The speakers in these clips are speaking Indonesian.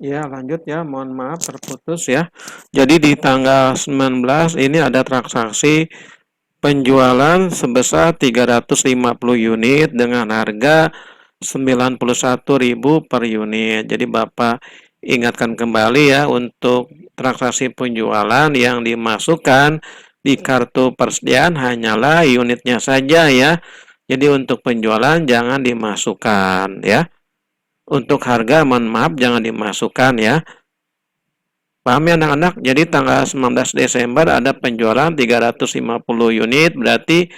Ya, lanjut ya. Mohon maaf terputus ya. Jadi di tanggal 19 ini ada transaksi penjualan sebesar 350 unit dengan harga 91.000 per unit. Jadi Bapak ingatkan kembali ya untuk transaksi penjualan yang dimasukkan di kartu persediaan hanyalah unitnya saja ya. Jadi untuk penjualan jangan dimasukkan ya. Untuk harga mohon maaf jangan dimasukkan ya. Paham ya anak-anak? Jadi tanggal 19 Desember ada penjualan 350 unit, berarti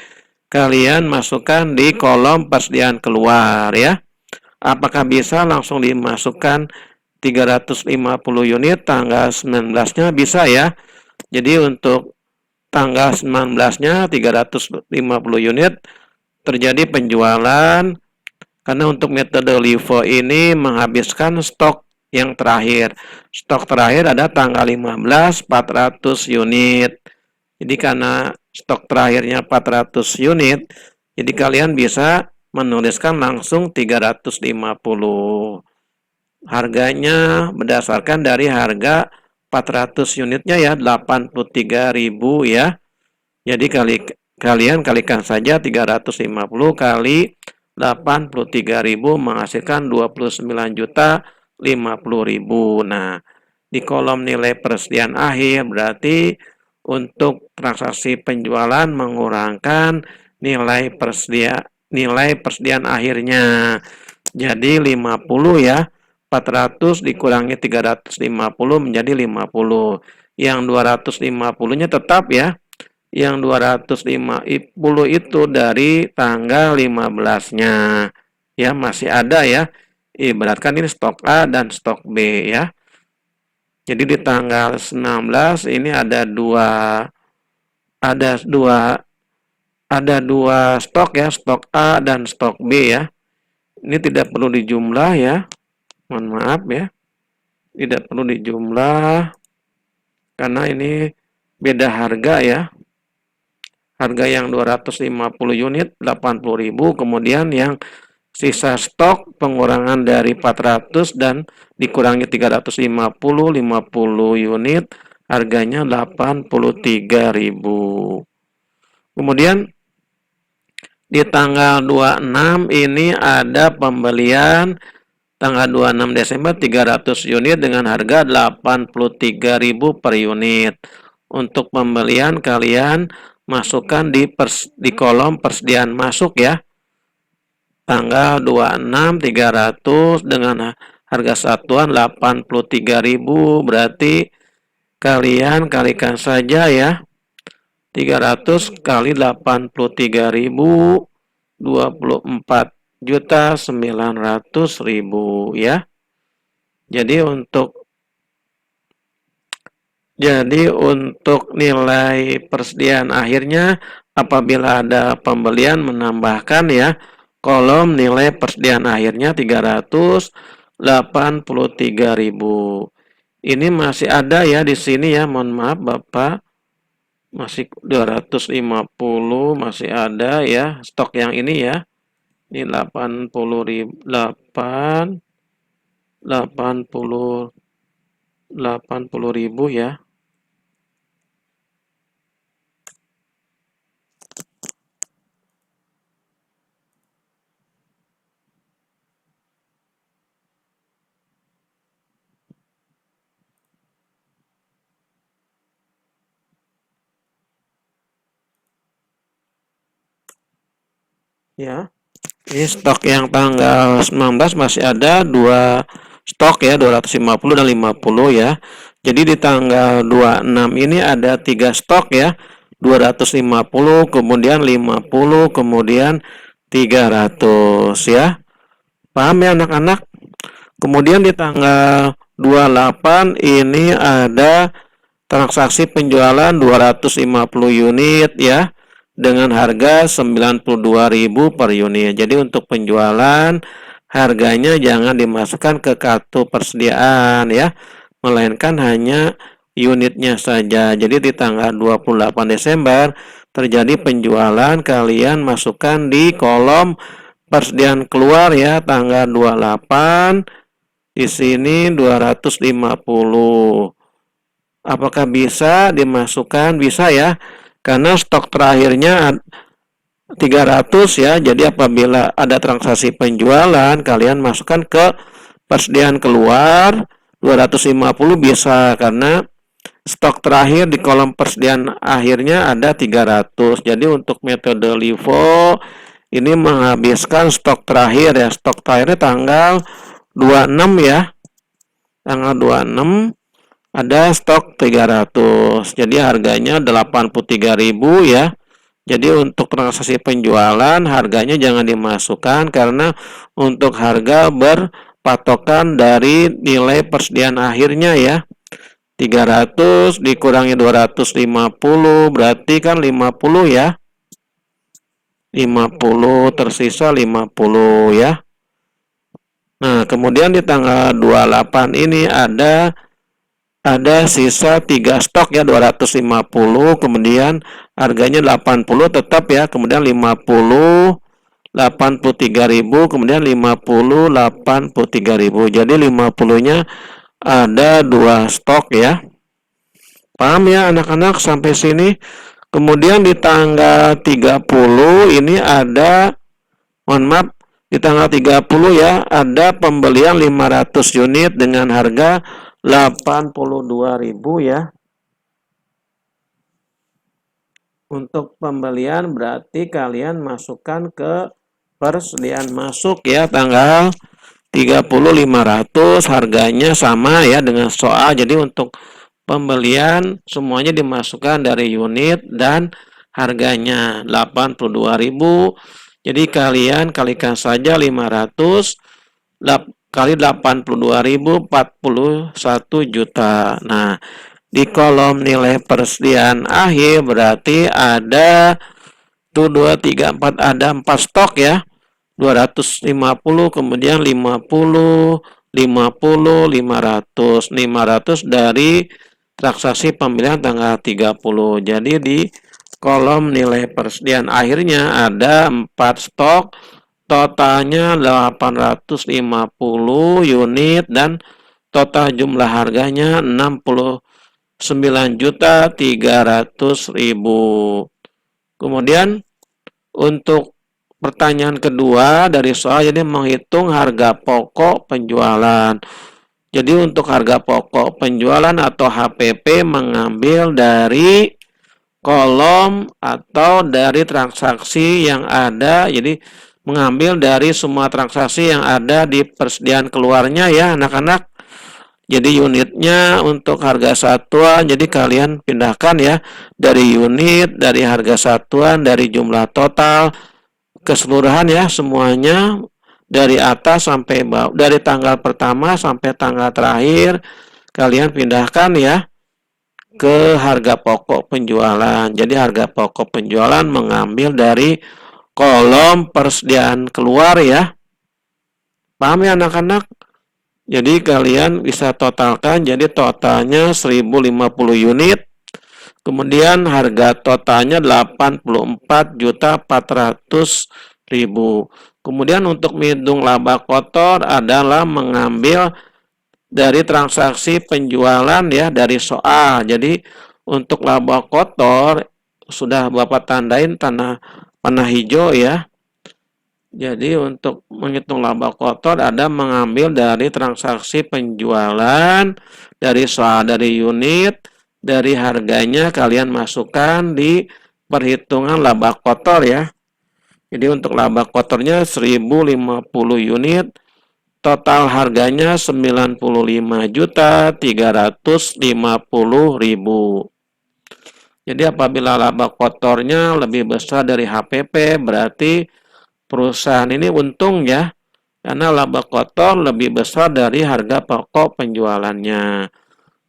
kalian masukkan di kolom persediaan keluar ya. Apakah bisa langsung dimasukkan 350 unit tanggal 19-nya? Bisa ya. Jadi untuk tanggal 19-nya 350 unit terjadi penjualan karena untuk metode LIFO ini menghabiskan stok yang terakhir. Stok terakhir ada tanggal 15 400 unit. Jadi karena stok terakhirnya 400 unit, jadi kalian bisa menuliskan langsung 350. Harganya berdasarkan dari harga 400 unitnya ya 83.000 ya. Jadi kalian kalikan saja 350 kali 83.000 menghasilkan 29.050.000. Nah, di kolom nilai persediaan akhir berarti untuk transaksi penjualan mengurangkan nilai persediaan akhirnya. Jadi 50 ya. 400 dikurangi 350 menjadi 50. Yang 250-nya tetap ya. Yang 250 itu dari tanggal 15-nya. Ya, masih ada ya. Ibaratkan ini stok A dan stok B ya. Jadi di tanggal 19 ini ada dua ada dua stok ya, stok A dan stok B ya. Ini tidak perlu dijumlah ya. Mohon maaf ya. Tidak perlu dijumlah karena ini beda harga ya. Harga yang 250 unit 80.000, kemudian yang sisa stok pengurangan dari 400 dan dikurangi 350 50 unit harganya 83.000. Kemudian di tanggal 26 ini ada pembelian tanggal 26 Desember 300 unit dengan harga 83.000 per unit. Untuk pembelian kalian masukkan di kolom persediaan masuk ya. Tanggal 26 300 dengan harga satuan 83.000 berarti kalian kalikan saja ya. 300 kali 83.000 24.900.000 ya. Jadi untuk nilai persediaan akhirnya apabila ada pembelian menambahkan ya kolom nilai persediaan akhirnya 383.000. Ini masih ada ya di sini ya, mohon maaf Bapak. Masih 250 masih ada ya stok yang ini ya. Ini 80.000 ya. Ya. Ini stok yang tanggal 19 masih ada dua stok ya 250 dan 50 ya. Jadi di tanggal 26 ini ada 3 stok ya. 250 kemudian 50 kemudian 300 ya. Paham ya anak-anak? Kemudian di tanggal 28 ini ada transaksi penjualan 250 unit ya dengan harga 92.000 per unit. Jadi untuk penjualan harganya jangan dimasukkan ke kartu persediaan ya, melainkan hanya unitnya saja. Jadi di tanggal 28 Desember terjadi penjualan, kalian masukkan di kolom persediaan keluar ya tanggal 28 Di sini 250. Apakah bisa dimasukkan? Bisa ya. Karena stok terakhirnya 300 ya. Jadi apabila ada transaksi penjualan, kalian masukkan ke persediaan keluar 250 bisa, karena stok terakhir di kolom persediaan akhirnya ada 300. Jadi untuk metode LIFO ini menghabiskan stok terakhir ya. Stok terakhirnya tanggal 26 ya. Tanggal 26 ada stok 300. Jadi harganya 83.000 ya. Jadi untuk transaksi penjualan harganya jangan dimasukkan, karena untuk harga berpatokan dari nilai persediaan akhirnya ya. 300 dikurangi 250 berarti kan 50 ya. 50 tersisa 50 ya. Nah, kemudian di tanggal 28 ini ada sisa 3 stok ya, 250, kemudian harganya 80 tetap ya, kemudian 50 83.000, kemudian 50 83.000. Jadi 50-nya ada 2 stok ya. Paham ya anak-anak sampai sini? Kemudian di tanggal 30 ini ada, mohon maaf, di tanggal 30 ya, ada pembelian 500 unit dengan harga 82.000 ya. Untuk pembelian berarti kalian masukkan ke persediaan masuk ya, tanggal 30 500, harganya sama ya dengan soal. Jadi untuk pembelian semuanya dimasukkan dari unit dan harganya 82.000. Jadi kalian kalikan saja 500 kali 82.000, 41 juta. Nah, di kolom nilai persediaan akhir berarti ada 2, 3, 4, ada 4 stok ya. 250, kemudian 50, 50, 500. 500 dari transaksi pembelian tanggal 30. Jadi di kolom nilai persediaan akhirnya ada 4 stok, totalnya 850 unit dan total jumlah harganya 69.300.000. Kemudian untuk pertanyaan kedua dari soal, jadi menghitung harga pokok penjualan. Jadi untuk harga pokok penjualan atau HPP mengambil dari kolom atau dari transaksi yang ada. Jadi mengambil dari semua transaksi yang ada di persediaan keluarnya ya anak-anak. Jadi unitnya untuk harga satuan, jadi kalian pindahkan ya dari unit, dari harga satuan, dari jumlah total, keseluruhan ya semuanya dari atas sampai bawah, dari tanggal pertama sampai tanggal terakhir kalian pindahkan ya ke harga pokok penjualan. Jadi harga pokok penjualan mengambil dari kolom persediaan keluar ya. Paham ya anak-anak? Jadi kalian bisa totalkan, jadi totalnya 1050 unit. Kemudian harga totalnya 84.400.000. Kemudian untuk menghitung laba kotor adalah mengambil dari transaksi penjualan ya, dari soal. Jadi untuk laba kotor sudah Bapak tandain panah hijau ya. Jadi untuk menghitung laba kotor ada mengambil dari transaksi penjualan, dari soal, dari unit, dari harganya kalian masukkan di perhitungan laba kotor ya. Jadi untuk laba kotornya 1050 unit, total harganya 95.350.000. Jadi apabila laba kotornya lebih besar dari HPP berarti perusahaan ini untung ya, karena laba kotor lebih besar dari harga pokok penjualannya.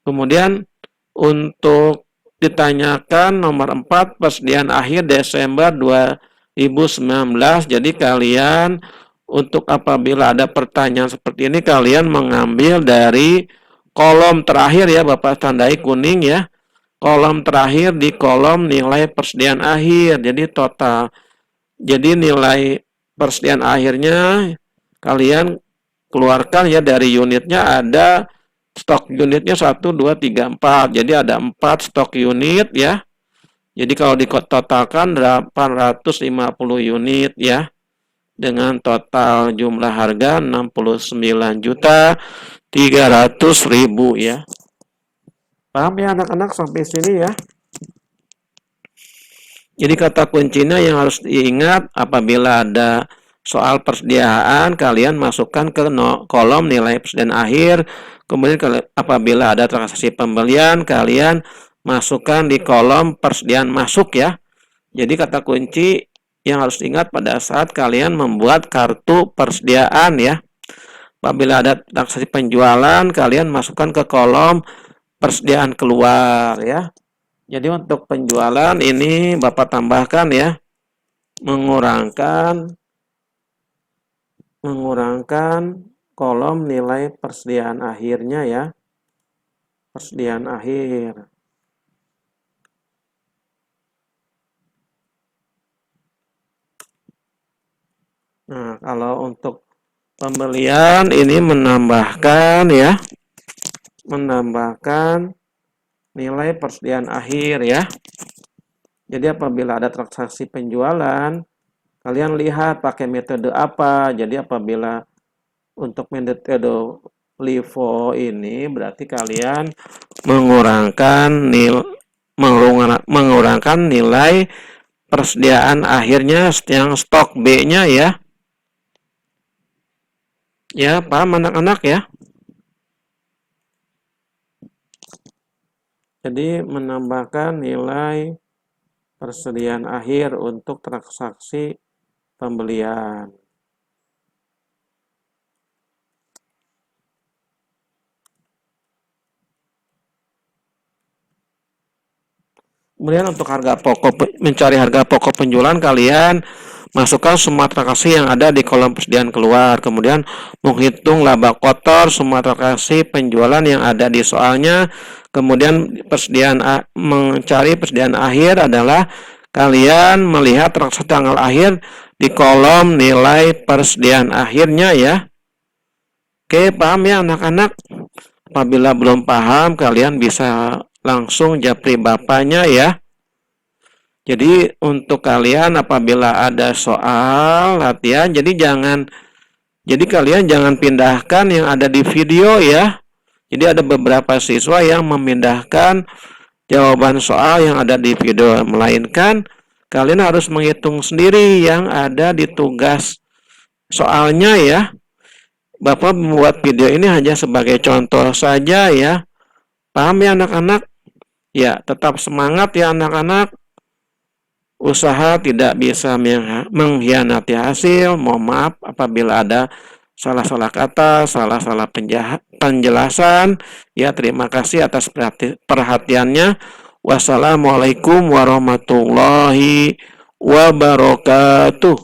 Kemudian untuk ditanyakan nomor 4 persediaan akhir Desember 2019. Jadi kalian untuk apabila ada pertanyaan seperti ini kalian mengambil dari kolom terakhir ya, Bapak tandai kuning ya. Kolom terakhir di kolom nilai persediaan akhir. Jadi total. Jadi nilai persediaan akhirnya kalian keluarkan ya dari unitnya ada stok unitnya 1, 2, 3, 4. Jadi ada 4 stok unit ya. Jadi kalau ditotalkan 850 unit ya. Dengan total jumlah harga 69.300.000 ya. Paham ya anak-anak sampai sini ya? Jadi kata kuncinya yang harus diingat apabila ada soal persediaan, kalian masukkan ke kolom nilai persediaan akhir. Kemudian apabila ada transaksi pembelian, kalian masukkan di kolom persediaan masuk ya. Jadi kata kunci yang harus diingat pada saat kalian membuat kartu persediaan ya. Apabila ada transaksi penjualan, kalian masukkan ke kolom persediaan keluar ya. Jadi untuk penjualan ini Bapak tambahkan ya, mengurangkan kolom nilai persediaan akhirnya ya. Persediaan akhir. Nah, kalau untuk pembelian ini menambahkan ya, nilai persediaan akhir ya. Jadi apabila ada transaksi penjualan, kalian lihat pakai metode apa. Jadi apabila untuk metode LIFO ini berarti kalian mengurangkan nilai persediaan akhirnya yang stok B-nya ya. Ya, paham anak-anak ya? Jadi menambahkan nilai persediaan akhir untuk transaksi pembelian. Kemudian untuk harga pokok, mencari harga pokok penjualan, kalian masukkan semua transaksi yang ada di kolom persediaan keluar. Kemudian menghitung laba kotor semua transaksi penjualan yang ada di soalnya. Kemudian mencari persediaan akhir adalah kalian melihat transaksi tanggal akhir di kolom nilai persediaan akhirnya ya. Oke, paham ya anak-anak? Apabila belum paham, kalian bisa langsung japri bapaknya ya. Jadi untuk kalian apabila ada soal latihan, jadi kalian jangan pindahkan yang ada di video ya. Jadi ada beberapa siswa yang memindahkan jawaban soal yang ada di video, melainkan kalian harus menghitung sendiri yang ada di tugas soalnya ya. Bapak membuat video ini hanya sebagai contoh saja ya. Paham ya anak-anak? Ya, tetap semangat ya anak-anak. Usaha tidak bisa mengkhianati hasil. Mohon maaf apabila ada salah-salah kata, salah-salah penjelasan. Ya, terima kasih atas perhatiannya. Wassalamualaikum warahmatullahi wabarakatuh.